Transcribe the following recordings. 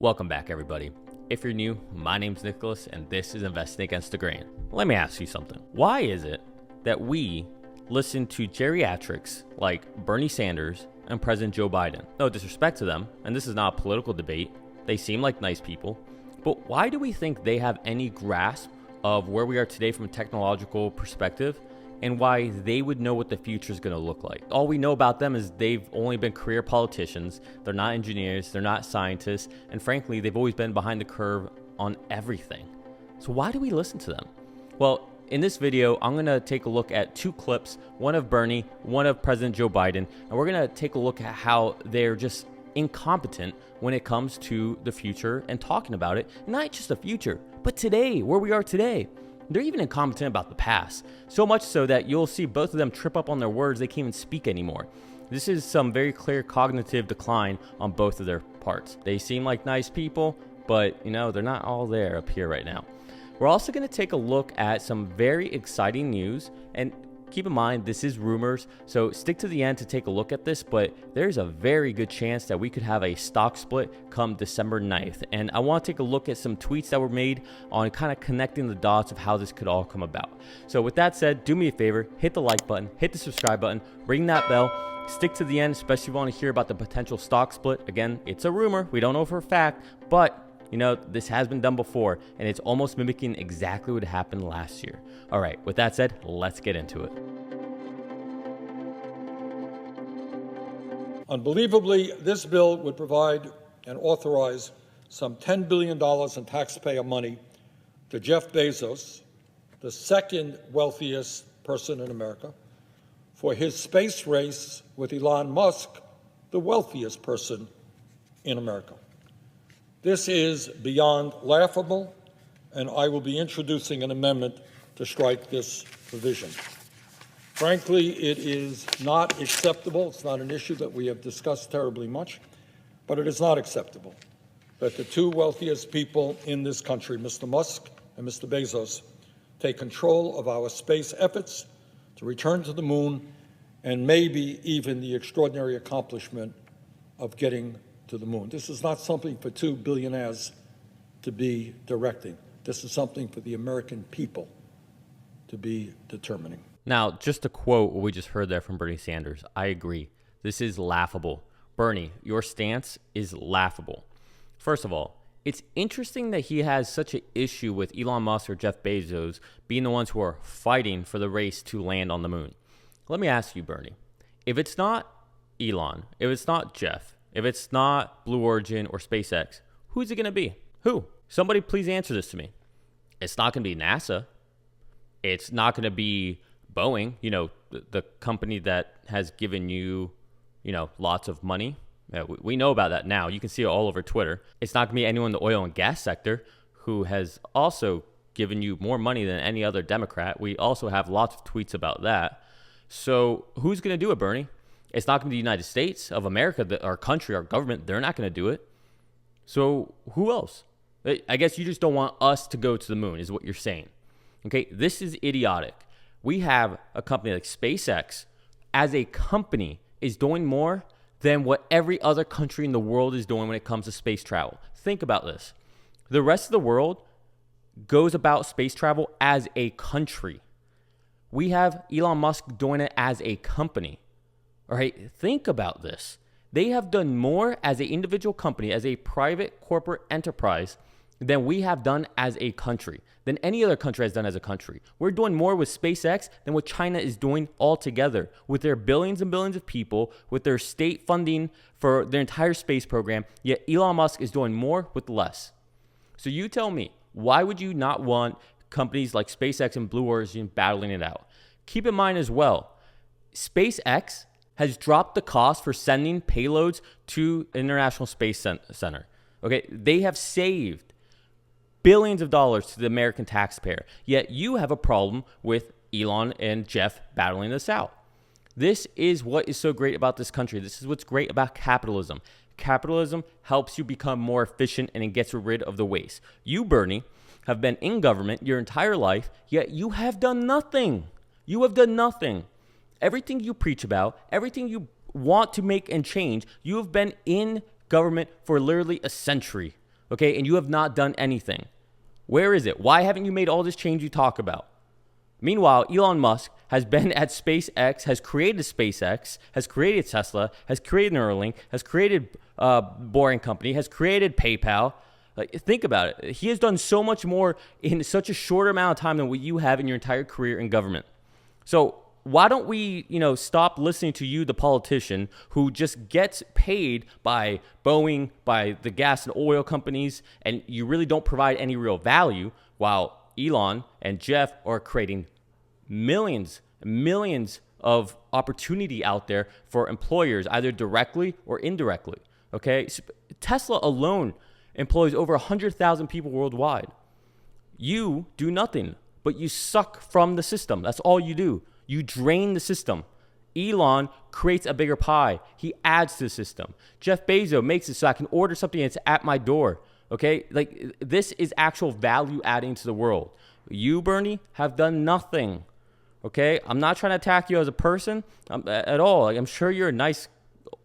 Welcome back, everybody. If you're new, my name's Nicholas, and this is Investing Against the Grain. Let me ask you something. Why is it that we listen to geriatrics like Bernie Sanders and President Joe Biden? No disrespect to them, and this is not a political debate. They seem like nice people, but why do we think they have any grasp of where we are today from a technological perspective and why they would know what the future is going to look like? All we know about them is they've only been career politicians. They're not engineers. They're not scientists. And frankly, they've always been behind the curve on everything. So why do we listen to them? Well, in this video, I'm going to take a look at two clips, one of Bernie, one of President Joe Biden, and we're going to take a look at how they're just incompetent when it comes to the future and talking about it. Not just the future, but today, where we are today. They're even incompetent about the past, so much so that you'll see both of them trip up on their words. They can't even speak anymore. This is some very clear cognitive decline on both of their parts. They seem like nice people, but they're not all there up here right now. We're also going to take a look at some very exciting news, and keep in mind, this is rumors, so stick to the end to take a look at this, but there's a very good chance that we could have a stock split come December 9th. And I want to take a look at some tweets that were made on kind of connecting the dots of how this could all come about. So with that said, do me a favor, hit the like button, hit the subscribe button, ring that bell, stick to the end, especially if you want to hear about the potential stock split. Again, it's a rumor, we don't know for a fact, but this has been done before, and it's almost mimicking exactly what happened last year. All right, with that said, let's get into it. Unbelievably, this bill would provide and authorize some $10 billion in taxpayer money to Jeff Bezos, the second wealthiest person in America, for his space race with Elon Musk, the wealthiest person in America. This is beyond laughable, and I will be introducing an amendment to strike this provision. Frankly, it is not acceptable. It's not an issue that we have discussed terribly much, but it is not acceptable that the two wealthiest people in this country, Mr. Musk and Mr. Bezos, take control of our space efforts to return to the moon and maybe even the extraordinary accomplishment of getting to the moon. This is not something for two billionaires to be directing. This is something for the American people to be determining. Now, just to quote what we just heard there from Bernie Sanders, I agree. This is laughable. Bernie, your stance is laughable. First of all, it's interesting that he has such an issue with Elon Musk or Jeff Bezos being the ones who are fighting for the race to land on the moon. Let me ask you, Bernie, if it's not Elon, if it's not Jeff, if it's not Blue Origin or SpaceX, who's it going to be? Who? Somebody please answer this to me. It's not going to be NASA. It's not going to be Boeing, the company that has given you, lots of money. We know about that now. You can see it all over Twitter. It's not going to be anyone in the oil and gas sector who has also given you more money than any other Democrat. We also have lots of tweets about that. So who's going to do it, Bernie? It's not going to be the United States of America, our country, our government. They're not going to do it. So who else? I guess you just don't want us to go to the moon is what you're saying. Okay, this is idiotic. We have a company like SpaceX as a company is doing more than what every other country in the world is doing when it comes to space travel. Think about this. The rest of the world goes about space travel as a country. We have Elon Musk doing it as a company. All right, think about this. They have done more as an individual company, as a private corporate enterprise, than we have done as a country, than any other country has done as a country. We're doing more with SpaceX than what China is doing altogether, with their billions and billions of people, with their state funding for their entire space program, yet Elon Musk is doing more with less. So you tell me, why would you not want companies like SpaceX and Blue Origin battling it out? Keep in mind as well, SpaceX has dropped the cost for sending payloads to International Space Center. Okay, they have saved billions of dollars to the American taxpayer. Yet you have a problem with Elon and Jeff battling this out. This is what is so great about this country. This is what's great about capitalism. Capitalism helps you become more efficient and it gets rid of the waste. You, Bernie, have been in government your entire life, yet you have done nothing. You have done nothing. Everything you preach about, everything you want to make and change, you have been in government for literally a century. okay? And you have not done anything. Where is it? Why haven't you made all this change you talk about? Meanwhile, Elon Musk has been at SpaceX, has created SpaceX, has created Tesla, has created Neuralink, has created Boring Company, has created PayPal. Like, think about it. He has done so much more in such a short amount of time than what you have in your entire career in government. So why don't we, stop listening to you, the politician, who just gets paid by Boeing, by the gas and oil companies, and you really don't provide any real value, while Elon and Jeff are creating millions of opportunity out there for employers, either directly or indirectly. Okay, Tesla alone employs over 100,000 people worldwide. You do nothing, but you suck from the system. That's all you do. You drain the system. Elon creates a bigger pie. He adds to the system. Jeff Bezos makes it so I can order something and it's at my door. Okay, like, this is actual value adding to the world. You, Bernie, have done nothing. Okay, I'm not trying to attack you as a person at all. Like, I'm sure you're a nice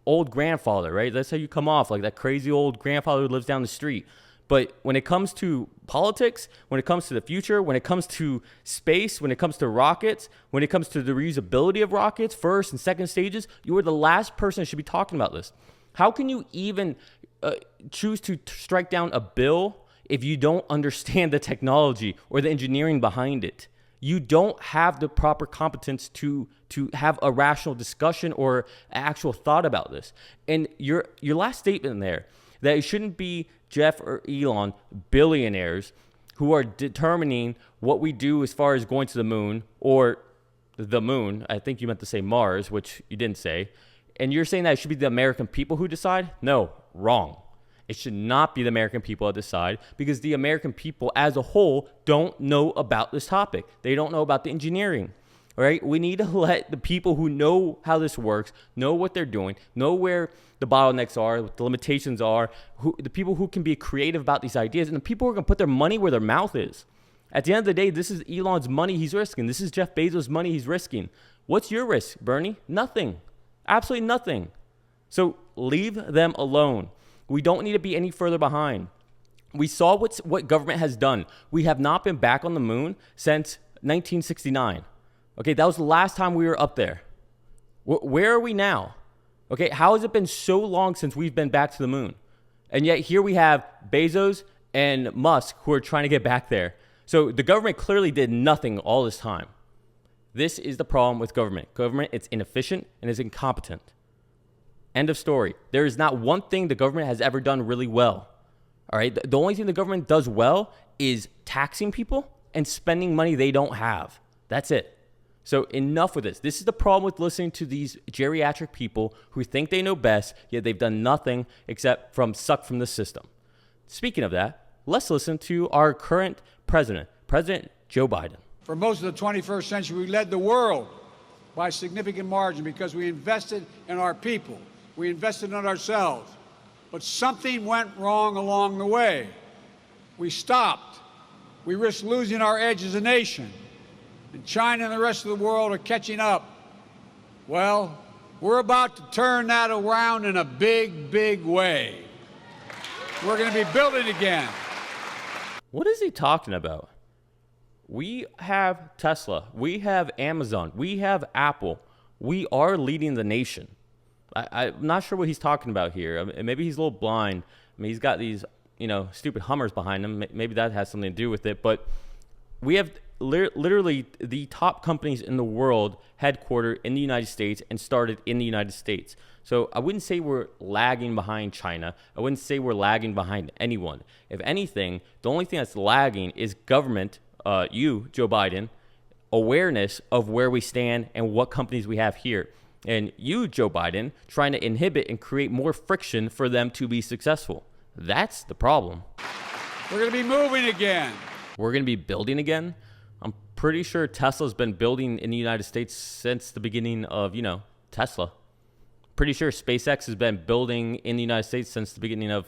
old grandfather, right? That's how you come off, like that crazy old grandfather who lives down the street. But when it comes to politics, when it comes to the future, when it comes to space, when it comes to rockets, when it comes to the reusability of rockets, first and second stages, you are the last person that should be talking about this. How can you even choose to strike down a bill if you don't understand the technology or the engineering behind it? You don't have the proper competence to have a rational discussion or actual thought about this. And your last statement there, that it shouldn't be Jeff or Elon, billionaires, who are determining what we do as far as going to the moon, or the moon. I think you meant to say Mars, which you didn't say. And you're saying that it should be the American people who decide? No, wrong. It should not be the American people that decide, because the American people as a whole don't know about this topic. They don't know about the engineering. All right? We need to let the people who know how this works, know what they're doing, know where the bottlenecks are, what the limitations are, the people who can be creative about these ideas, and the people who are going to put their money where their mouth is. At the end of the day, this is Elon's money he's risking. This is Jeff Bezos' money he's risking. What's your risk, Bernie? Nothing. Absolutely nothing. So leave them alone. We don't need to be any further behind. We saw what government has done. We have not been back on the moon since 1969. Okay, that was the last time we were up there. Where are we now? Okay, how has it been so long since we've been back to the moon? And yet here we have Bezos and Musk who are trying to get back there. So the government clearly did nothing all this time. This is the problem with government. Government, it's inefficient and is incompetent. End of story. There is not one thing the government has ever done really well. All right. The only thing the government does well is taxing people and spending money they don't have. That's it. So enough with this. This is the problem with listening to these geriatric people who think they know best, yet they've done nothing except suck from the system. Speaking of that, let's listen to our current president, President Joe Biden. For most of the 21st century, we led the world by a significant margin because we invested in our people. We invested in ourselves. But something went wrong along the way. We stopped. We risked losing our edge as a nation. And China and the rest of the world are catching up. Well, we're about to turn that around in a big, big way. We're going to be building again. What is he talking about? We have Tesla. We have Amazon. We have Apple. We are leading the nation. I'm not sure what he's talking about here. I mean, maybe he's a little blind. I mean, he's got these, stupid Hummers behind him. Maybe that has something to do with it. But we have literally the top companies in the world headquartered in the United States and started in the United States. So I wouldn't say we're lagging behind China. I wouldn't say we're lagging behind anyone. If anything, the only thing that's lagging is government, you, Joe Biden, awareness of where we stand and what companies we have here. And you, Joe Biden, trying to inhibit and create more friction for them to be successful. That's the problem. We're going to be moving again. We're going to be building again. I'm pretty sure Tesla's been building in the United States since the beginning of, Tesla. Pretty sure SpaceX has been building in the United States since the beginning of,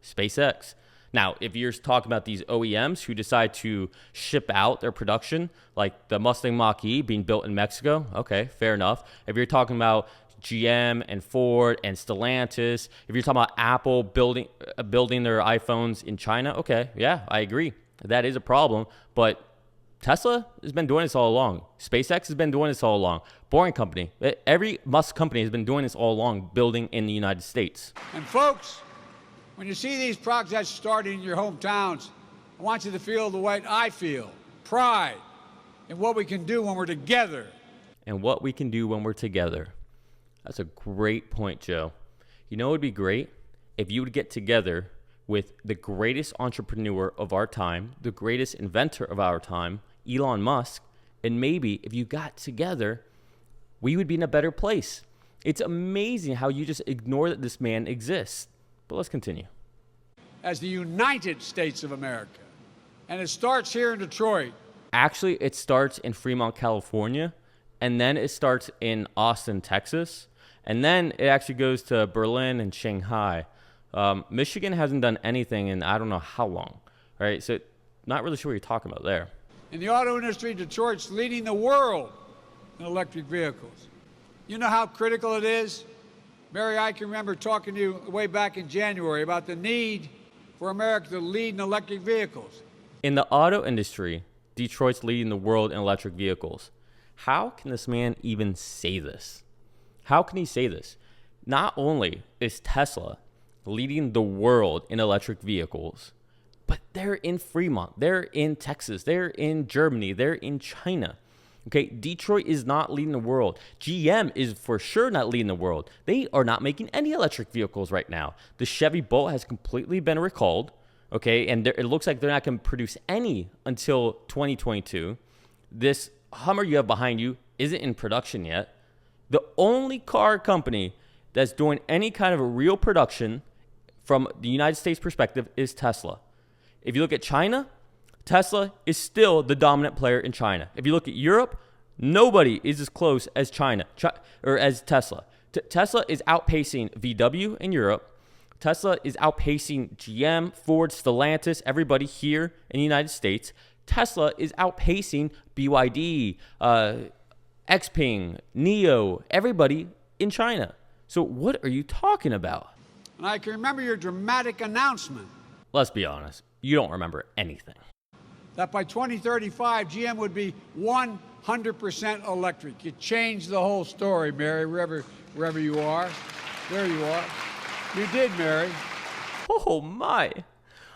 SpaceX. Now, if you're talking about these OEMs who decide to ship out their production, like the Mustang Mach-E being built in Mexico, okay, fair enough. If you're talking about GM and Ford and Stellantis, if you're talking about Apple building their iPhones in China, okay, yeah, I agree. That is a problem. But Tesla has been doing this all along. SpaceX has been doing this all along. Boring Company. Every Musk company has been doing this all along, building in the United States. And folks, when you see these projects starting in your hometowns, I want you to feel the way I feel. Pride in what we can do when we're together. And what we can do when we're together. That's a great point, Joe. You know what would be great? If you would get together with the greatest entrepreneur of our time, the greatest inventor of our time, Elon Musk, and maybe if you got together, we would be in a better place. It's amazing how you just ignore that this man exists. But let's continue. As the United States of America. And it starts here in Detroit. Actually, it starts in Fremont, California, and then it starts in Austin, Texas, and then it actually goes to Berlin and Shanghai. Michigan hasn't done anything in I don't know how long, right? So not really sure what you're talking about there. In the auto industry, Detroit's leading the world in electric vehicles. You know how critical it is? Mary, I can remember talking to you way back in January about the need for America to lead in electric vehicles. In the auto industry, Detroit's leading the world in electric vehicles. How can this man even say this? How can he say this? Not only is Tesla leading the world in electric vehicles, but they're in Fremont, they're in Texas, they're in Germany, they're in China. Okay, Detroit is not leading the world. GM is for sure not leading the world. They are not making any electric vehicles right now. The Chevy Bolt has completely been recalled, okay, and it looks like they're not going to produce any until 2022. This Hummer you have behind you isn't in production yet. The only car company that's doing any kind of a real production from the United States perspective is Tesla. If you look at China, Tesla is still the dominant player in China. If you look at Europe, nobody is as close as China or as Tesla. Tesla is outpacing VW in Europe. Tesla is outpacing GM, Ford, Stellantis, everybody here in the United States. Tesla is outpacing BYD, Xpeng, NIO, everybody in China. So what are you talking about? And I can remember your dramatic announcement Let's be honest, you don't remember anything. that by 2035, GM would be 100% electric. You changed the whole story, Mary, wherever you are. There you are. You did, Mary. Oh my.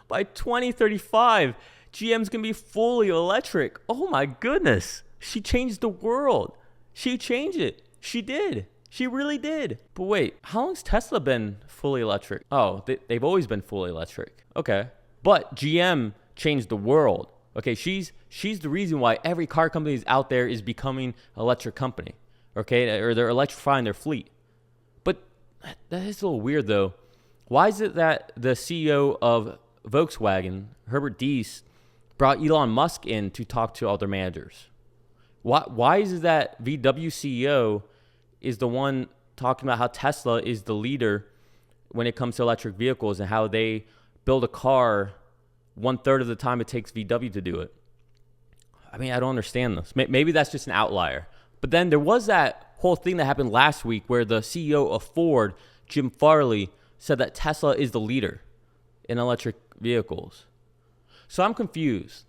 By 2035, GM's going to be fully electric. Oh my goodness. She changed the world. She changed it. She did. She really did. But wait, how long's Tesla been fully electric? Oh, they've always been fully electric. Okay. But GM changed the world. Okay, she's the reason why every car company out there is becoming an electric company. Okay, or they're electrifying their fleet. But that is a little weird though. Why is it that the CEO of Volkswagen, Herbert Diess, brought Elon Musk in to talk to all their managers? Why is it that VW CEO is the one talking about how Tesla is the leader when it comes to electric vehicles and how they build a car 1/3 of the time it takes VW to do it? I mean, I don't understand this. Maybe that's just an outlier. But then there was that whole thing that happened last week where the CEO of Ford, Jim Farley, said that Tesla is the leader in electric vehicles. So I'm confused.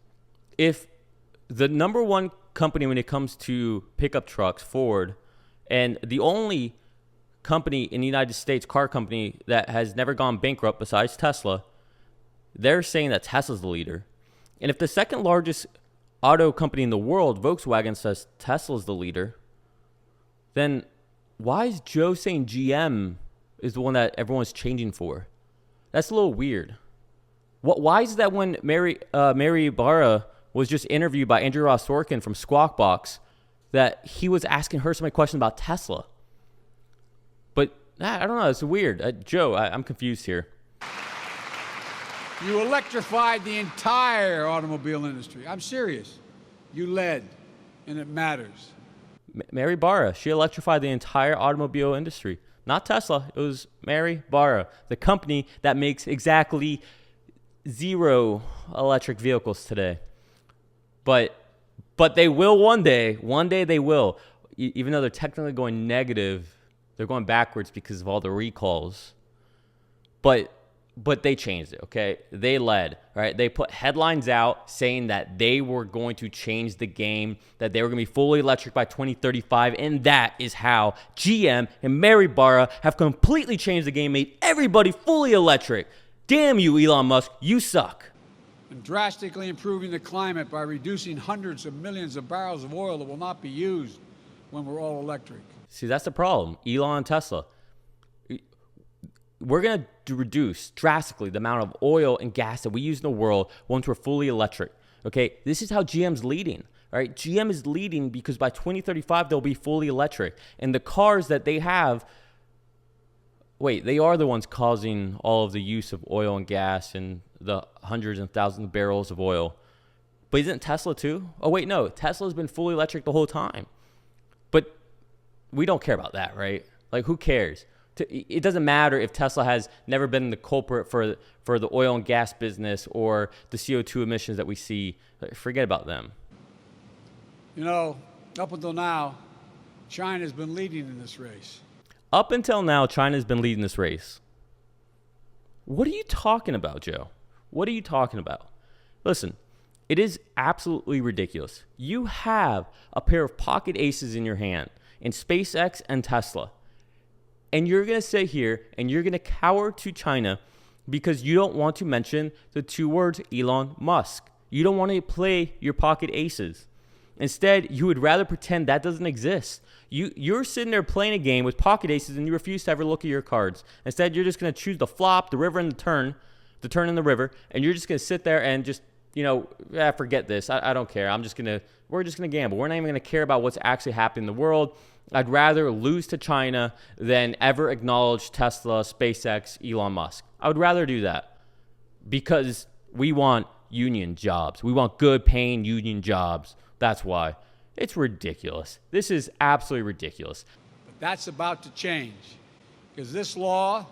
If the number one company when it comes to pickup trucks, Ford, and the only company in the United States, car company, that has never gone bankrupt besides Tesla, they're saying that Tesla's the leader. And if the second largest auto company in the world, Volkswagen, says Tesla's the leader, then why is Joe saying GM is the one that everyone's changing for? That's a little weird. Why is that when Mary Barra was just interviewed by Andrew Ross Sorkin from Squawk Box, that he was asking her so many questions about Tesla? But I don't know. It's weird. Joe, I'm confused here. You electrified the entire automobile industry. I'm serious. You led, and it matters. Mary Barra, she electrified the entire automobile industry. Not Tesla. It was Mary Barra, the company that makes exactly 0 electric vehicles today. But they will one day. One day they will. Even though they're technically going negative They're going backwards because of all the recalls. But they changed it, okay? They led, right? They put headlines out saying that they were going to change the game, that they were going to be fully electric by 2035, and that is how GM and Mary Barra have completely changed the game, made everybody fully electric. Damn you, Elon Musk, you suck. And drastically improving the climate by reducing hundreds of millions of barrels of oil that will not be used when we're all electric. See, that's the problem. Elon and Tesla. We're going to reduce drastically the amount of oil and gas that we use in the world once we're fully electric. Okay, this is how GM's leading. All right, GM is leading because by 2035 they'll be fully electric, and the cars that they have, they are the ones causing all of the use of oil and gas and the hundreds and thousands of barrels of oil. But isn't Tesla too? Oh wait, no, Tesla's been fully electric the whole time. But we don't care about that, right? Like, who cares? It doesn't matter if Tesla has never been the culprit for the oil and gas business or the CO2 emissions that we see. Forget about them. You know, up until now, China's been leading in this race. Up until now, China's been leading this race. What are you talking about, Joe? What are you talking about? Listen, it is absolutely ridiculous. You have a pair of pocket aces in your hand in SpaceX and Tesla. And you're going to sit here and you're going to cower to China because you don't want to mention the two words Elon Musk. You don't want to play your pocket aces. Instead, you would rather pretend that doesn't exist. You're sitting there playing a game with pocket aces and you refuse to ever look at your cards. Instead, you're just going to choose the flop, the river, and the turn in the river. And you're just going to sit there and just, forget this. I don't care. We're just going to gamble. We're not even going to care about what's actually happening in the world. I'd rather lose to China than ever acknowledge Tesla, SpaceX, Elon Musk. I would rather do that because we want union jobs. We want good paying union jobs. That's why. It's ridiculous. This is absolutely ridiculous. But that's about to change because of this law,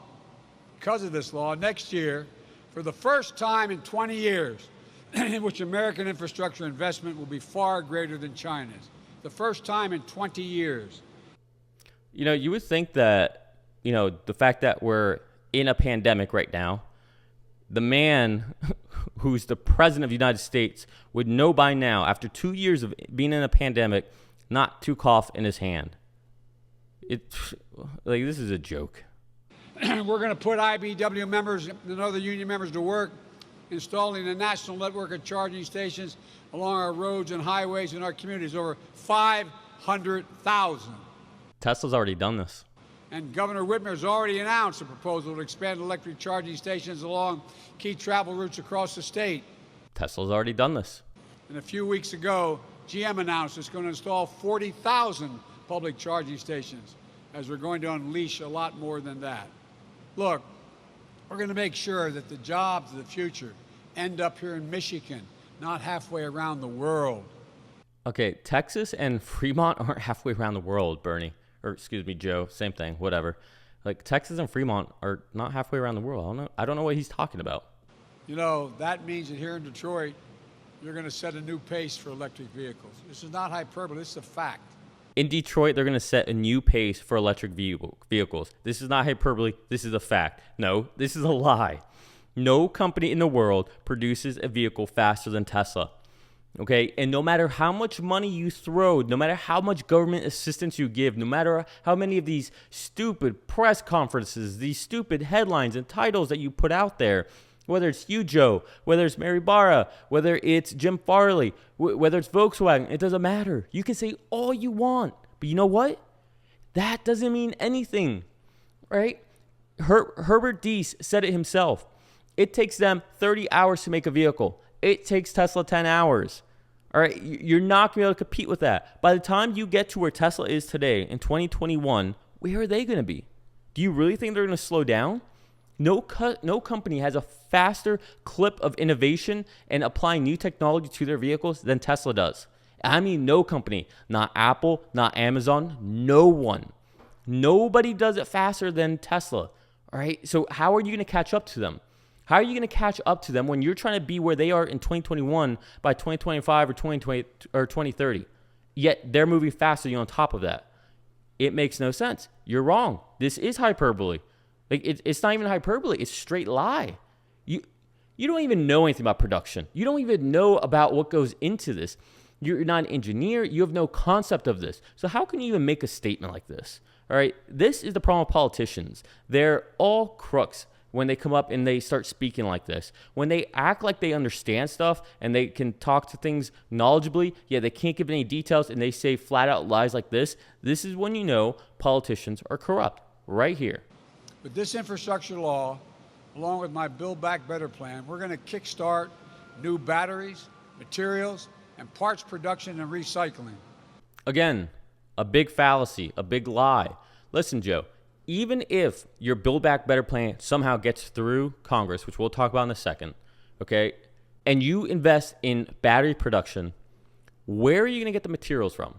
next year, for the first time in 20 years, in which American infrastructure investment will be far greater than China's. The first time in 20 years. You would think that, the fact that we're in a pandemic right now, the man who's the president of the United States would know by now, after 2 years of being in a pandemic, not to cough in his hand. This is a joke. We're going to put IBEW members and other union members to work installing a national network of charging stations along our roads and highways in our communities, over 500,000. Tesla's already done this. And Governor Whitmer's already announced a proposal to expand electric charging stations along key travel routes across the state. Tesla's already done this. And a few weeks ago, GM announced it's going to install 40,000 public charging stations, as we're going to unleash a lot more than that. Look, we're going to make sure that the jobs of the future end up here in Michigan, not halfway around the world. Okay, Texas and Fremont aren't halfway around the world, Bernie. Or excuse me, Joe, same thing, whatever. Like, Texas and Fremont are not halfway around the world. I don't know what he's talking about. That means that here in Detroit, you're going to set a new pace for electric vehicles. This is not hyperbole, this is a fact. In Detroit, they're going to set a new pace for electric vehicles. This is not hyperbole. This is a fact. No, this is a lie. No company in the world produces a vehicle faster than Tesla. Okay, and no matter how much money you throw, no matter how much government assistance you give, no matter how many of these stupid press conferences, these stupid headlines and titles that you put out there, whether it's you, Joe, whether it's Mary Barra, whether it's Jim Farley, whether it's Volkswagen, it doesn't matter. You can say all you want, but you know what? That doesn't mean anything, right? Herbert Diess said it himself. It takes them 30 hours to make a vehicle. It takes Tesla 10 hours. All right, you're not going to be able to compete with that. By the time you get to where Tesla is today in 2021, where are they going to be? Do you really think they're going to slow down? No company has a faster clip of innovation and applying new technology to their vehicles than Tesla does. I mean, no company, not Apple, not Amazon, no one. Nobody does it faster than Tesla. All right, so how are you going to catch up to them? How are you going to catch up to them when you're trying to be where they are in 2021 by 2025 or 2020 or 2030? Yet they're moving faster than you on top of that. It makes no sense. You're wrong. This is hyperbole. Like it's not even hyperbole. It's a straight lie. You don't even know anything about production. You don't even know about what goes into this. You're not an engineer. You have no concept of this. So how can you even make a statement like this? All right. This is the problem with politicians. They're all crooks when they come up and they start speaking like this. When they act like they understand stuff and they can talk to things knowledgeably, yet they can't give any details and they say flat out lies like this. This is when you know politicians are corrupt. Right here. With this infrastructure law, along with my Build Back Better plan, we're going to kickstart new batteries, materials, and parts production and recycling. Again, a big fallacy, a big lie. Listen, Joe, even if your Build Back Better plan somehow gets through Congress, which we'll talk about in a second, okay, and you invest in battery production, where are you going to get the materials from?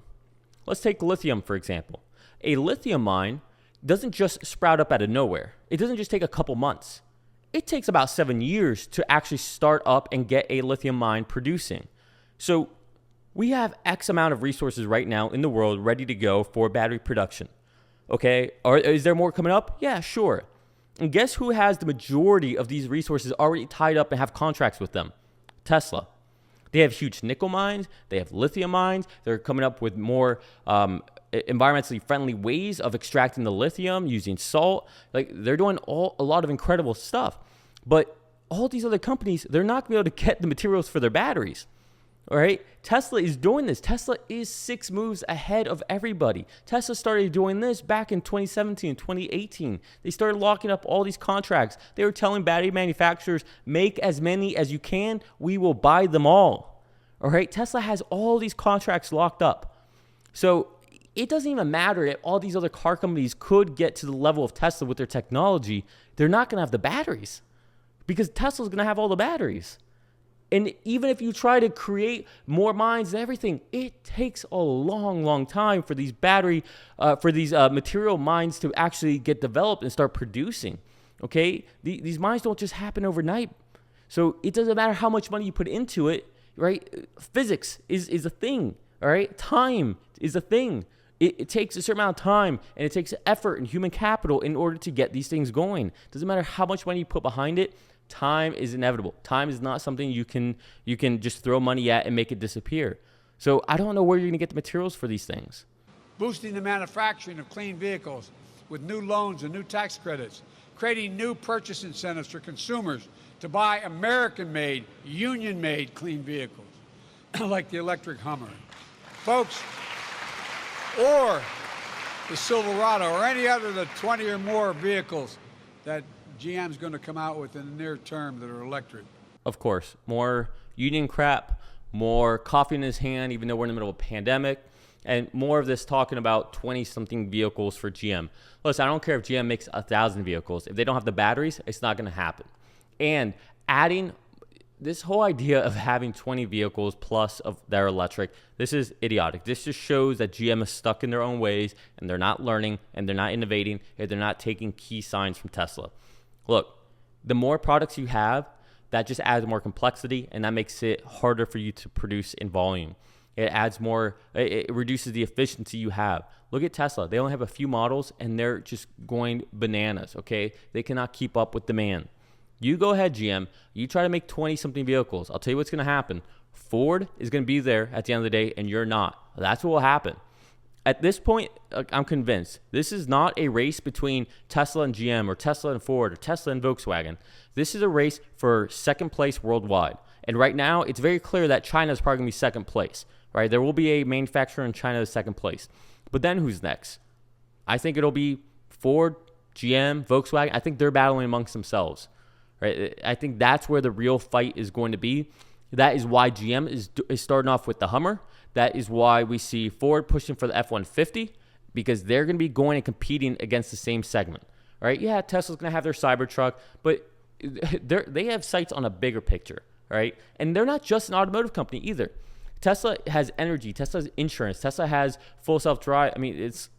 Let's take lithium, for example. A lithium mine doesn't just sprout up out of nowhere. It doesn't just take a couple months. It takes about 7 years to actually start up and get a lithium mine producing. So we have X amount of resources right now in the world ready to go for battery production. Okay, or is there more coming up? Yeah, sure. And guess who has the majority of these resources already tied up and have contracts with them? Tesla. They have huge nickel mines. They have lithium mines. They're coming up with more environmentally friendly ways of extracting the lithium using salt. Like they're doing a lot of incredible stuff. But all these other companies, they're not going to be able to get the materials for their batteries. All right. Tesla is doing this. Tesla is 6 moves ahead of everybody. Tesla started doing this back in 2017, 2018. They started locking up all these contracts. They were telling battery manufacturers, make as many as you can. We will buy them all. All right. Tesla has all these contracts locked up. So it doesn't even matter if all these other car companies could get to the level of Tesla with their technology. They're not going to have the batteries because Tesla's going to have all the batteries. And even if you try to create more mines and everything, it takes a long, long time for these material mines to actually get developed and start producing. Okay, these mines don't just happen overnight. So it doesn't matter how much money you put into it, right? Physics is a thing. All right, time is a thing. It takes a certain amount of time and it takes effort and human capital in order to get these things going. Doesn't matter how much money you put behind it. Time is inevitable. Time is not something you can just throw money at and make it disappear. So I don't know where you're going to get the materials for these things. Boosting the manufacturing of clean vehicles with new loans and new tax credits, creating new purchase incentives for consumers to buy American-made, union-made clean vehicles, like the electric Hummer. Folks, or the Silverado, or any other of the 20 or more vehicles that GM's going to come out with in the near term that are electric. Of course, more union crap, more coffee in his hand, even though we're in the middle of a pandemic, and more of this talking about 20-something vehicles for GM. Listen, I don't care if GM makes 1,000 vehicles. If they don't have the batteries, it's not going to happen. And adding this whole idea of having 20 vehicles plus of that are electric, this is idiotic. This just shows that GM is stuck in their own ways, and they're not learning, and they're not innovating, and they're not taking key signs from Tesla. Look, the more products you have, that just adds more complexity, and that makes it harder for you to produce in volume. It adds more, it reduces the efficiency you have. Look at Tesla. They only have a few models, and they're just going bananas, okay? They cannot keep up with demand. You go ahead, GM. You try to make 20-something vehicles. I'll tell you what's going to happen. Ford is going to be there at the end of the day, and you're not. That's what will happen. At this point, I'm convinced this is not a race between Tesla and GM or Tesla and Ford or Tesla and Volkswagen. This is a race for second place worldwide. And right now, it's very clear that China is probably going to be second place. Right? There will be a manufacturer in China that's second place. But then who's next? I think it'll be Ford, GM, Volkswagen. I think they're battling amongst themselves. Right? I think that's where the real fight is going to be. That is why GM is starting off with the Hummer. That is why we see Ford pushing for the F-150, because they're going to be going and competing against the same segment. Right? Yeah, Tesla's going to have their Cybertruck, but they have sights on a bigger picture. Right? And they're not just an automotive company either. Tesla has energy. Tesla has insurance. Tesla has full self-drive. I mean, it's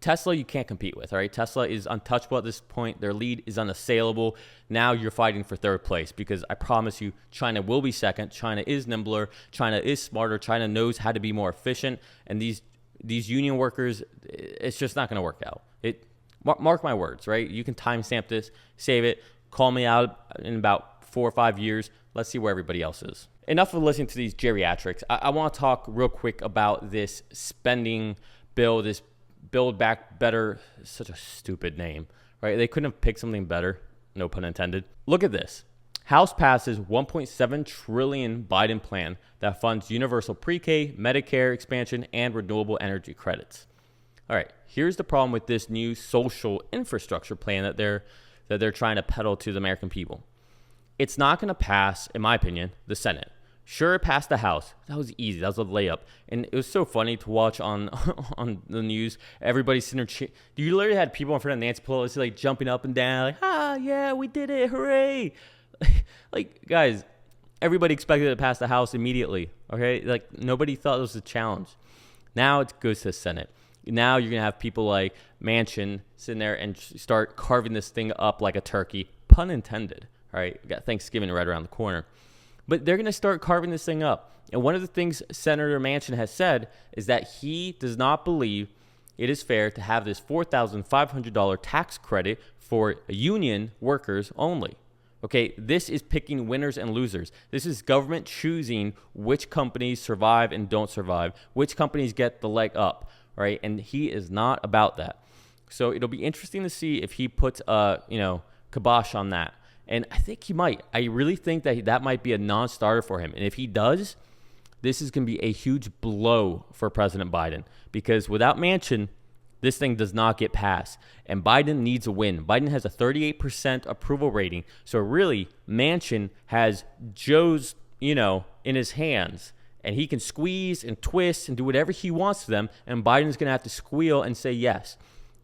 Tesla you can't compete with, all right? Tesla is untouchable at this point. Their lead is unassailable. Now you're fighting for third place, because I promise you, China will be second. China is nimbler. China is smarter. China knows how to be more efficient. And these these union workers, it's just not going to work out. Mark my words, right? You can timestamp this, save it, call me out in about 4 or 5 years. Let's see where everybody else is. Enough of listening to these geriatrics. I want to talk real quick about this spending bill, this Build Back Better. Such a stupid name, right? They couldn't have picked something better. No pun intended. Look at this. House passes $1.7 trillion Biden plan that funds universal pre-K, Medicare expansion, and renewable energy credits. All right, here's the problem with this new social infrastructure plan that they're trying to peddle to the American people. It's not going to pass, in my opinion, the Senate. Sure, it passed the House. That was easy. That was a layup. And it was so funny to watch on the news. Everybody's sitting there. You literally had people in front of Nancy Pelosi like jumping up and down, like, yeah, we did it, hooray. Like, guys, everybody expected it to pass the House immediately, okay? Like, nobody thought it was a challenge. Now it goes to the Senate. Now you're going to have people like Manchin sitting there and start carving this thing up like a turkey, pun intended, all right? We got Thanksgiving right around the corner. But they're going to start carving this thing up. And one of the things Senator Manchin has said is that he does not believe it is fair to have this $4,500 tax credit for union workers only. Okay, this is picking winners and losers. This is government choosing which companies survive and don't survive, which companies get the leg up, right? And he is not about that. So it'll be interesting to see if he puts kibosh on that. And I think he might. I really think that might be a non-starter for him. And if he does, this is going to be a huge blow for President Biden, because without Manchin, this thing does not get passed. And Biden needs a win. Biden has a 38% approval rating. So really, Manchin has Joe's, in his hands. And he can squeeze and twist and do whatever he wants to them. And Biden's going to have to squeal and say yes.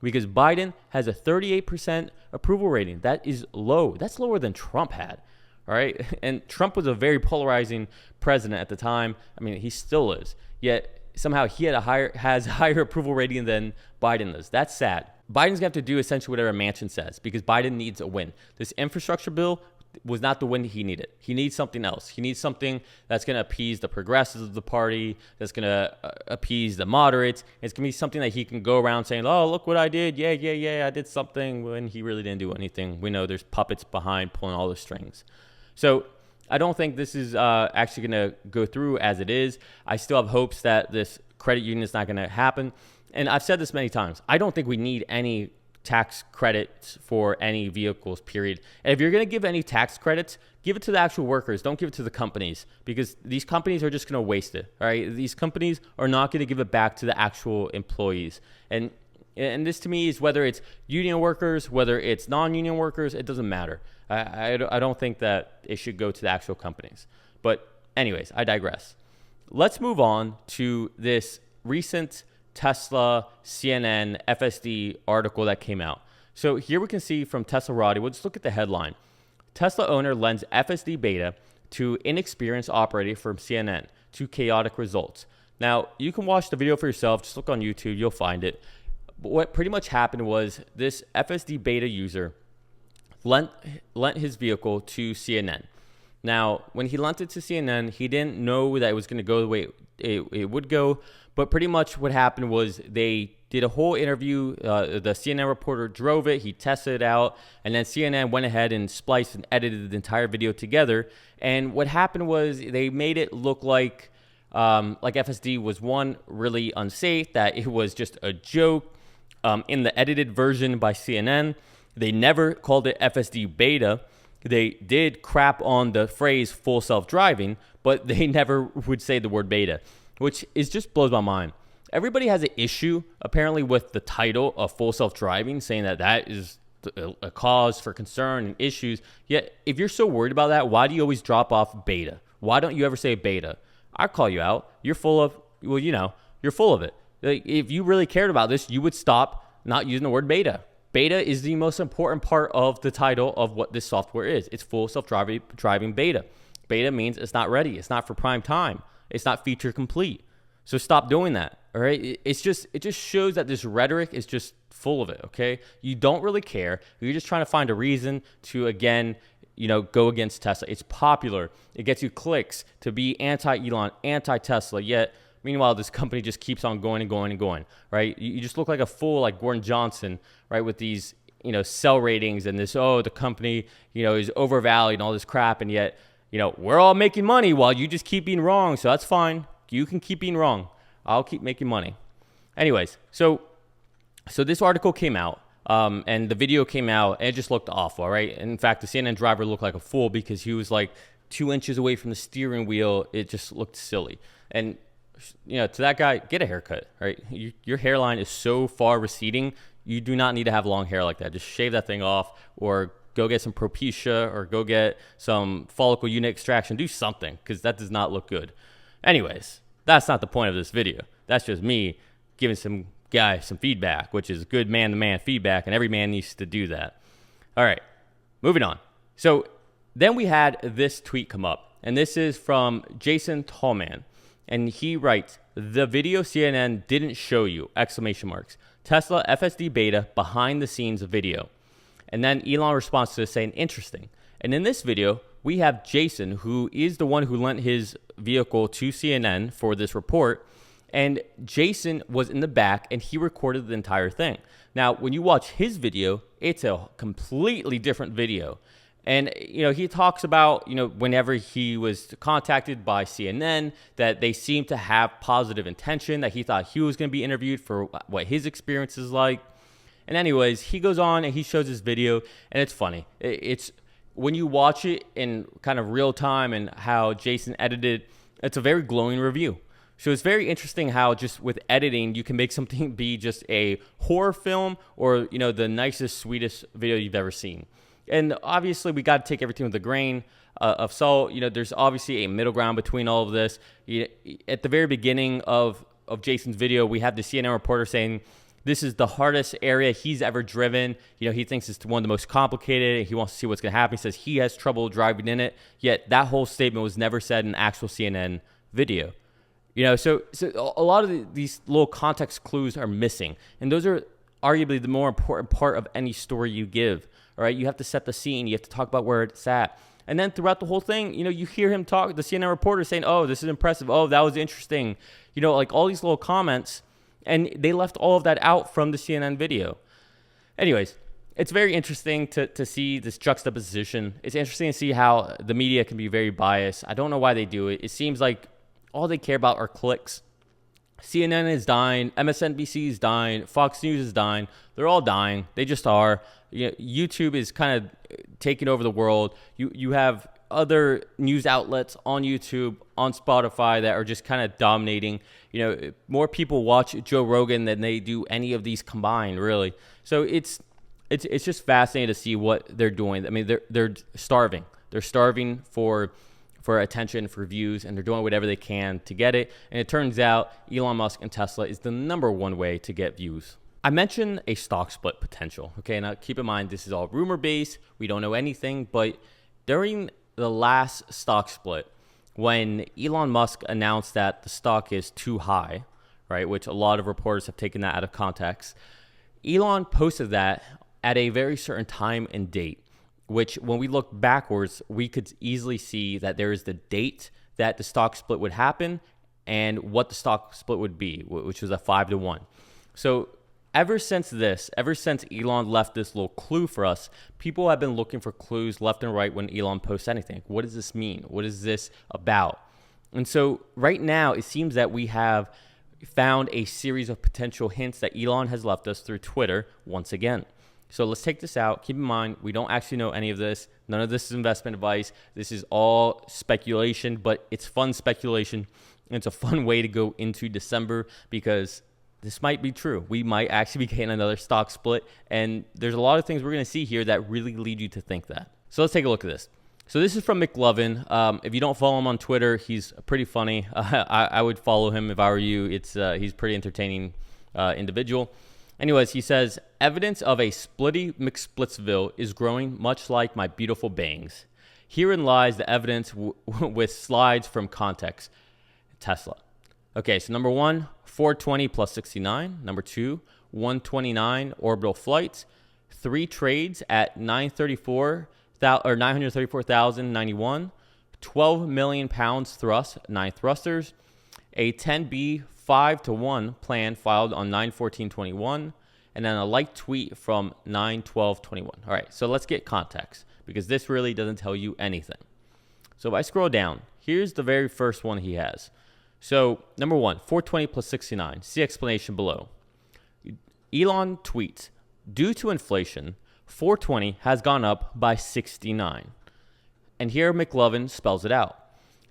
Because Biden has a 38% approval rating. That is low. That's lower than Trump had. All right. And Trump was a very polarizing president at the time. I mean, he still is. Yet somehow he has a higher approval rating than Biden does. That's sad. Biden's going to have to do essentially whatever Manchin says, because Biden needs a win. This infrastructure bill was not the win he needed. He needs something else. He needs something that's going to appease the progressives of the party, that's going to appease the moderates. It's going to be something that he can go around saying, oh, look what I did. Yeah, I did something, when he really didn't do anything. We know there's puppets behind pulling all the strings. So I don't think this is actually going to go through as it is. I still have hopes that this credit union is not going to happen. And I've said this many times. I don't think we need any tax credits for any vehicles, period. And if you're going to give any tax credits, give it to the actual workers. Don't give it to the companies, because these companies are just going to waste it. All right. These companies are not going to give it back to the actual employees. And this to me is, whether it's union workers, whether it's non-union workers, it doesn't matter. I don't think that it should go to the actual companies. But anyways, I digress. Let's move on to this recent Tesla, CNN, FSD article that came out. So here we can see from Teslarati, we'll just look at the headline. Tesla owner lends FSD beta to inexperienced operator from CNN to chaotic results. Now, you can watch the video for yourself. Just look on YouTube. You'll find it. But what pretty much happened was this FSD beta user lent his vehicle to CNN. Now, when he lent it to CNN, he didn't know that it was going to go the way it would go. But pretty much what happened was they did a whole interview. The CNN reporter drove it. He tested it out. And then CNN went ahead and spliced and edited the entire video together. And what happened was they made it look like FSD was, one, really unsafe, that it was just a joke. In the edited version by CNN, they never called it FSD beta. They did crap on the phrase full self-driving, but they never would say the word beta, which just blows my mind. Everybody has an issue, apparently, with the title of full self-driving, saying that is a cause for concern and issues. Yet, if you're so worried about that, why do you always drop off beta? Why don't you ever say beta? I call you out. You're full of, you're full of it. Like, if you really cared about this, you would stop not using the word beta. Beta is the most important part of the title of what this software is. It's full self-driving beta. Beta means it's not ready. It's not for prime time. It's not feature complete. So stop doing that. All right. It just shows that this rhetoric is just full of it. Okay. You don't really care. You're just trying to find a reason to, again, go against Tesla. It's popular. It gets you clicks to be anti-Elon, anti-Tesla. Yet, Meanwhile, this company just keeps on going and going and going, right? You just look like a fool like Gordon Johnson, right, with these, sell ratings and this, the company, is overvalued and all this crap. And yet, we're all making money while you just keep being wrong. So that's fine. You can keep being wrong. I'll keep making money. Anyways, so this article came out. And the video came out, and it just looked awful, right? In fact, the CNN driver looked like a fool because he was like 2 inches away from the steering wheel. It just looked silly. And, to that guy, get a haircut, right? Your hairline is so far receding, you do not need to have long hair like that. Just shave that thing off, or go get some Propecia, or go get some follicle unit extraction. Do something, because that does not look good. Anyways, that's not the point of this video. That's just me giving some guy some feedback, which is good man-to-man feedback, and every man needs to do that. All right, moving on. So then we had this tweet come up, and this is from Jason Tallman, and he writes, "The video CNN didn't show you, ! Tesla FSD beta behind the scenes video." And then Elon responds to this saying, "Interesting." And in this video, we have Jason, who is the one who lent his vehicle to CNN for this report. And Jason was in the back, and he recorded the entire thing. Now, when you watch his video, it's a completely different video. And, he talks about, whenever he was contacted by CNN, that they seemed to have positive intention, that he thought he was going to be interviewed for what his experience is like. And anyways, he goes on and he shows this video, and it's funny. It's when you watch it in kind of real time and how Jason edited, it's a very glowing review. So it's very interesting how just with editing, you can make something be just a horror film or, the nicest, sweetest video you've ever seen. And obviously, we got to take everything with a grain of salt. There's obviously a middle ground between all of this. At the very beginning of Jason's video, we have the CNN reporter saying this is the hardest area he's ever driven. He thinks it's one of the most complicated. He wants to see what's going to happen. He says he has trouble driving in it. Yet that whole statement was never said in an actual CNN video. So a lot of these little context clues are missing. And those are arguably the more important part of any story you give. All right, you have to set the scene. You have to talk about where it's at. And then throughout the whole thing, you hear him talk, the CNN reporter saying, "Oh, this is impressive. Oh, that was interesting." Like all these little comments. And they left all of that out from the CNN video. Anyways, it's very interesting to see this juxtaposition. It's interesting to see how the media can be very biased. I don't know why they do it. It seems like all they care about are clicks. CNN is dying. MSNBC is dying. Fox News is dying. They're all dying. They just are. YouTube is kind of taking over the world. You have other news outlets on YouTube, on Spotify that are just kind of dominating. More people watch Joe Rogan than they do any of these combined, really. So it's just fascinating to see what they're doing. I mean, they're starving. They're starving for attention, for views, and they're doing whatever they can to get it. And it turns out Elon Musk and Tesla is the number one way to get views. I mentioned a stock split potential. Okay, now keep in mind, this is all rumor-based. We don't know anything, but during the last stock split, when Elon Musk announced that the stock is too high, right, which a lot of reporters have taken that out of context, Elon posted that at a very certain time and date, which when we look backwards, we could easily see that there is the date that the stock split would happen and what the stock split would be, which was a 5-to-1. So ever since Elon left this little clue for us, people have been looking for clues left and right when Elon posts anything. What does this mean? What is this about? And so right now, it seems that we have found a series of potential hints that Elon has left us through Twitter once again. So let's take this out. Keep in mind, we don't actually know any of this. None of this is investment advice. This is all speculation, but it's fun speculation. And it's a fun way to go into December because this might be true. We might actually be getting another stock split. And there's a lot of things we're going to see here that really lead you to think that. So let's take a look at this. So this is from McLovin. If you don't follow him on Twitter, he's pretty funny. I would follow him if I were you. He's pretty entertaining individual. Anyways, he says, evidence of a splitty McSplitsville is growing much like my beautiful bangs. Herein lies the evidence with slides from context. Tesla. Okay, so number one, 420 plus 69. Number two, 129 orbital flights. 3 trades at 934,091. 12 million pounds thrust, 9 thrusters. a 10B 5-to-1 plan filed on 9/14/21, and then a like tweet from 9/12/21. All right, so let's get context because this really doesn't tell you anything. So if I scroll down, here's the very first one he has. So number one, 420 plus 69. See explanation below. Elon tweets, due to inflation, 420 has gone up by 69. And here McLovin spells it out.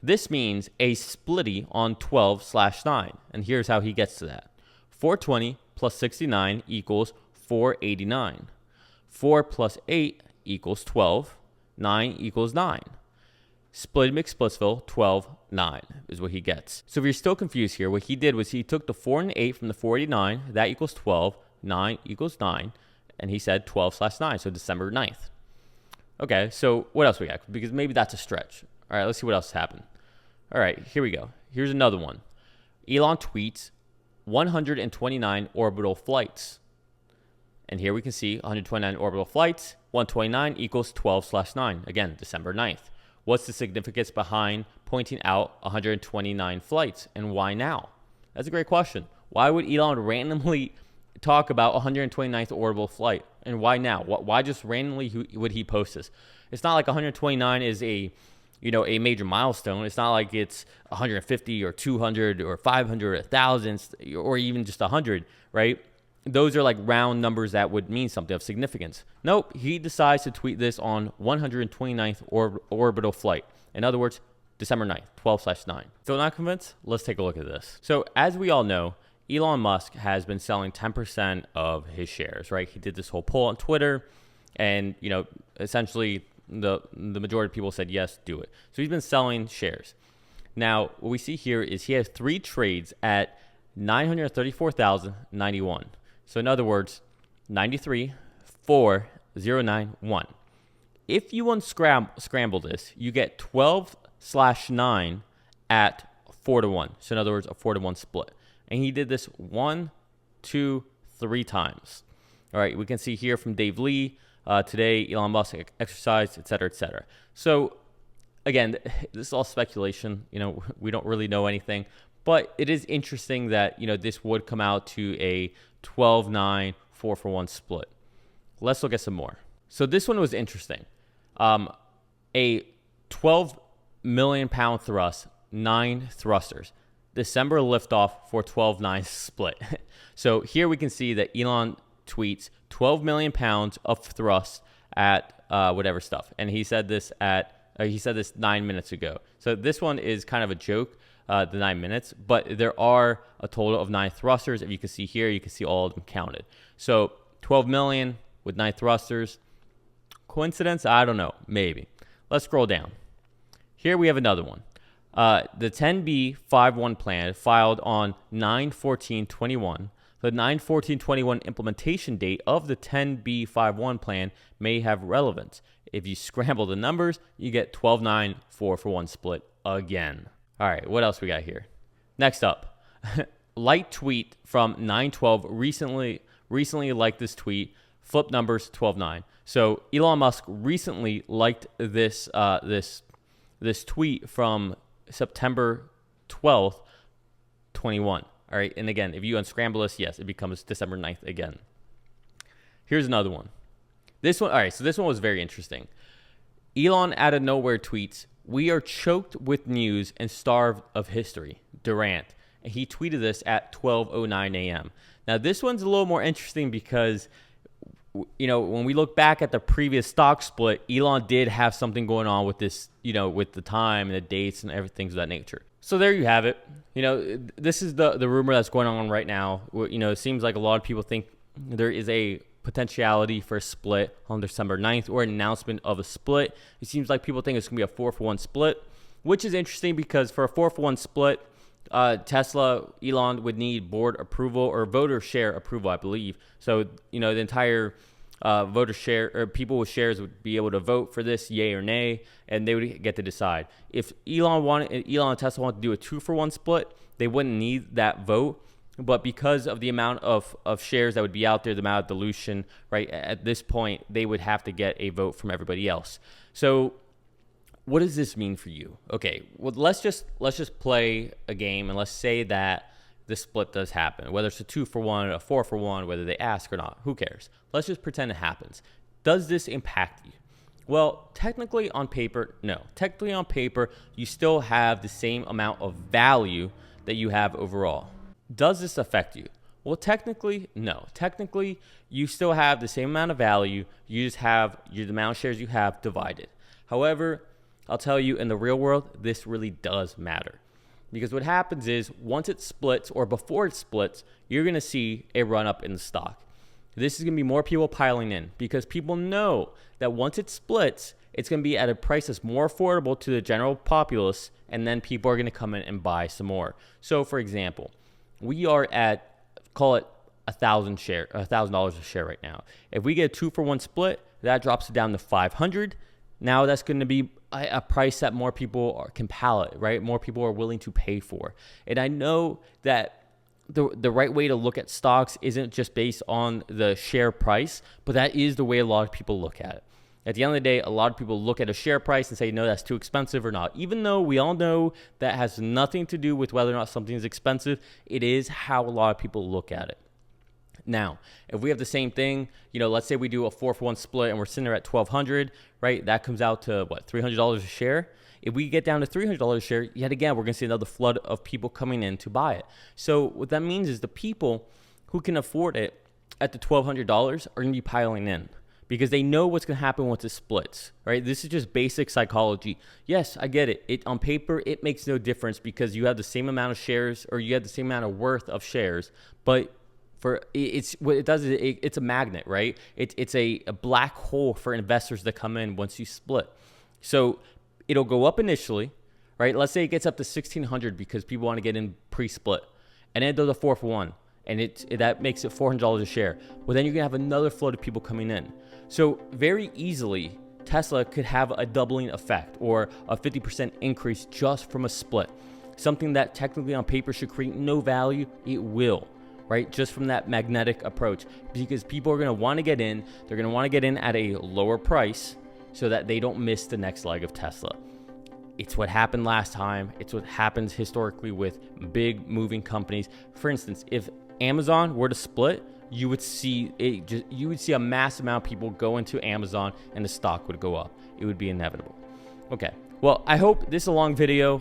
This means a splitty on 12/9. And here's how he gets to that. 420 plus 69 equals 489. 4 plus 8 equals 12. 9 equals 9. Split McSplitsville, 12, 9 is what he gets. So if you're still confused here, what he did was he took the 4 and 8 from the 489. That equals 12. 9 equals 9. And he said 12/9, so December 9th. Okay, so what else we got? Because maybe that's a stretch. All right, let's see what else happened. All right, here we go. Here's another one. Elon tweets 129 orbital flights. And here we can see 129 orbital flights. 129 equals 12/9. Again, December 9th. What's the significance behind pointing out 129 flights? And why now? That's a great question. Why would Elon randomly talk about 129th orbital flight? And why now? Why just randomly would he post this? It's not like 129 is a major milestone. It's not like it's 150 or 200 or 500 or 1,000 or even just 100, right? Those are like round numbers that would mean something of significance. Nope, he decides to tweet this on 129th orbital flight. In other words, December 9th, 12/9. Still not convinced? Let's take a look at this. So as we all know, Elon Musk has been selling 10% of his shares, right? He did this whole poll on Twitter, and essentially the majority of people said yes, do it. So he's been selling shares. Now, what we see here is he has 3 trades at 934,091. So in other words, 93,4,091. If you unscramble this, you get 12/9 at 4-to-1. So in other words, a 4-to-1 split. And he did this 1, 2, 3 times. All right, we can see here from Dave Lee, today Elon Musk exercised, et cetera, et cetera. So again, this is all speculation. We don't really know anything. But it is interesting that, this would come out to a 12/9, 4-for-1 split. Let's look at some more. So this one was interesting. A 12 million pound thrust, 9 thrusters. December liftoff for 12/9 split. So here we can see that Elon tweets 12 million pounds of thrust at whatever stuff. And he said this 9 minutes ago. So this one is kind of a joke. The 9 minutes, but there are a total of 9 thrusters. If you can see here, you can see all of them counted. So 12 million with 9 thrusters. Coincidence? I don't know. Maybe. Let's scroll down. Here we have another one. The 10B 5-1 plan filed on 9/14/21. The 9/14/21 implementation date of the 10B 5-1 plan may have relevance. If you scramble the numbers, you get 12/9, 4-for-1 split again. All right, what else we got here? Next up, light tweet from 9/12 recently liked this tweet. Flip numbers 12/9. So Elon Musk recently liked this tweet from September 12th, 21. All right, and again, if you unscramble this, yes, it becomes December 9th again. Here's another one. This one, all right, so this one was very interesting. Elon out of nowhere tweets, "We are choked with news and starved of history. Durant." And he tweeted this at 12:09 a.m. Now, this one's a little more interesting because, when we look back at the previous stock split, Elon did have something going on with this, with the time and the dates and everything of that nature. So there you have it. This is the rumor that's going on right now. It seems like a lot of people think there is a potentiality for a split on December 9th or an announcement of a split. It seems like people think it's going to be a 4-for-1 split, which is interesting because for a 4-for-1 split, Tesla, Elon would need board approval or voter share approval, I believe. So, the entire voter share or people with shares would be able to vote for this, yay or nay, and they would get to decide. If Elon and Tesla wanted to do a 2-for-1 split, they wouldn't need that vote. But because of the amount of shares that would be out there, the amount of dilution, right, at this point, they would have to get a vote from everybody else. So what does this mean for you? Okay, well, let's just play a game, and let's say that the split does happen, whether it's a 2-for-1, a 4-for-1, whether they ask or not, who cares? Let's just pretend it happens. Does this impact you? Well, technically on paper, no. Technically on paper, you still have the same amount of value that you have overall. Does this affect you? Well, technically, no. Technically, you still have the same amount of value. You just have the amount of shares you have divided. However, I'll tell you, in the real world, this really does matter. Because what happens is, once it splits or before it splits, you're going to see a run up in the stock. This is going to be more people piling in because people know that once it splits, it's going to be at a price that's more affordable to the general populace, and then people are going to come in and buy some more. So, for example, we are at, call it $1,000 a share right now. If we get a 2-for-1 split, that drops it down to 500. Now that's going to be a price that more people can palate, right? More people are willing to pay for. And I know that the right way to look at stocks isn't just based on the share price, but that is the way a lot of people look at it. At the end of the day, a lot of people look at a share price and say, no, that's too expensive or not. Even though we all know that has nothing to do with whether or not something is expensive, it is how a lot of people look at it. Now, if we have the same thing, let's say we do a 4-for-1 split and we're sitting there at $1,200, right? That comes out to what, $300 a share? If we get down to $300 a share, yet again, we're going to see another flood of people coming in to buy it. So what that means is the people who can afford it at the $1,200 are going to be piling in because they know what's going to happen once it splits, right? This is just basic psychology. Yes, I get it. On paper, it makes no difference because you have the same amount of shares or you have the same amount of worth of shares, but what it does is it's a magnet, right? It's a black hole for investors that come in once you split. So it'll go up initially, right? Let's say it gets up to 1,600 because people want to get in pre-split, and then it does a 4-for-1, and that makes it $400 a share. Well, then you're gonna have another flood of people coming in. So very easily, Tesla could have a doubling effect or a 50% increase just from a split. Something that technically on paper should create no value, it will. Right? Just from that magnetic approach, because people are going to want to get in. They're going to want to get in at a lower price so that they don't miss the next leg of Tesla. It's what happened last time. It's what happens historically with big moving companies. For instance, if Amazon were to split, you would see a massive amount of people go into Amazon and the stock would go up. It would be inevitable. Okay. Well, I hope this is a long video.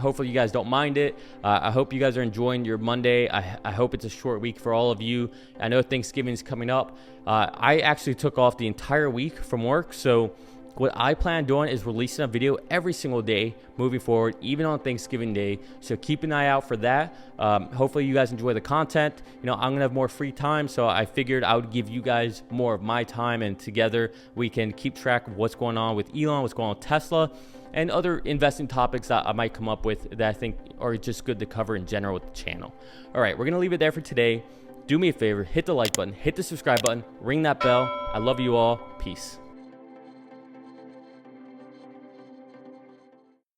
Hopefully you guys don't mind it. I hope you guys are enjoying your Monday. I hope it's a short week for all of you. I know Thanksgiving is coming up. I actually took off the entire week from work. So what I plan on doing is releasing a video every single day moving forward, even on Thanksgiving Day. So keep an eye out for that. Hopefully you guys enjoy the content. I'm going to have more free time. So I figured I would give you guys more of my time, and together we can keep track of what's going on with Elon, what's going on with Tesla, and other investing topics that I might come up with that I think are just good to cover in general with the channel. All right, we're going to leave it there for today. Do me a favor, hit the like button, hit the subscribe button, ring that bell. I love you all. Peace.